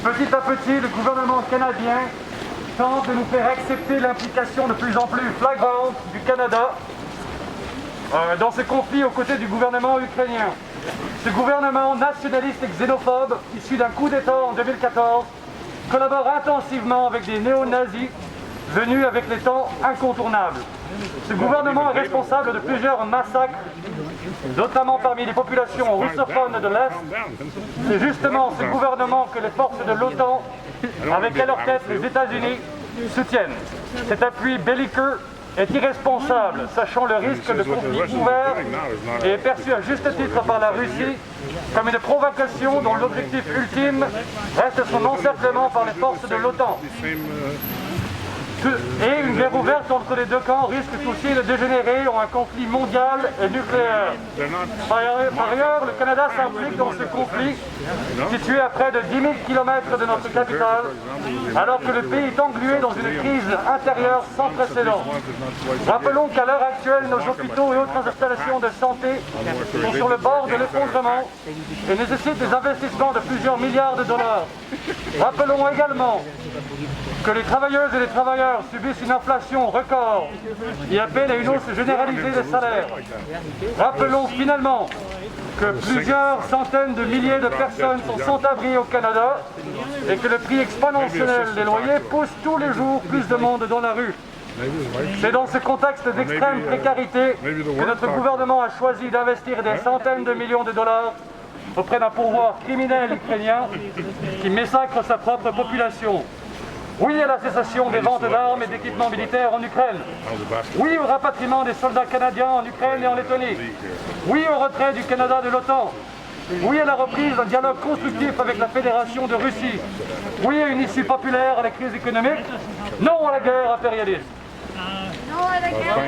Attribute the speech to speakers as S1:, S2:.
S1: Petit à petit, le gouvernement canadien tente de nous faire accepter l'implication de plus en plus flagrante du Canada dans ce conflit aux côtés du gouvernement ukrainien. Ce gouvernement nationaliste et xénophobe, issu d'un coup d'État en 2014, collabore intensivement avec des néo-nazis venus avec les temps incontournables. Ce gouvernement est responsable de plusieurs massacres, notamment parmi les populations russophones de l'Est. C'est justement ce gouvernement que les forces de l'OTAN, avec à leur tête les États-Unis, soutiennent. Cet appui belliqueux est irresponsable, sachant le risque de conflit ouvert, et est perçu à juste titre par la Russie comme une provocation dont l'objectif ultime reste son encerclement par les forces de l'OTAN. Et une guerre ouverte entre les deux camps risque aussi de dégénérer en un conflit mondial et nucléaire. Par ailleurs, le Canada s'implique dans ce conflit, situé à près de 10 000 km de notre capitale, alors que le pays est englué dans une crise intérieure sans précédent. Rappelons qu'à l'heure actuelle, nos hôpitaux et autres installations de santé sont sur le bord de l'effondrement et nécessitent des investissements de plusieurs milliards de dollars. Rappelons également que les travailleuses et les travailleurs subissent une inflation record et appellent à une hausse généralisée des salaires. Rappelons finalement que plusieurs centaines de milliers de personnes sont sans abri au Canada et que le prix exponentiel des loyers pousse tous les jours plus de monde dans la rue. C'est dans ce contexte d'extrême précarité que notre gouvernement a choisi d'investir des centaines de millions de dollars auprès d'un pourvoir criminel ukrainien qui massacre sa propre population. Oui à la cessation des ventes d'armes et d'équipements militaires en Ukraine. Oui au rapatriement des soldats canadiens en Ukraine et en Lettonie. Oui au retrait du Canada de l'OTAN. Oui à la reprise d'un dialogue constructif avec la Fédération de Russie. Oui à une issue populaire à la crise économique. Non à la guerre impérialiste.
S2: Non à la guerre.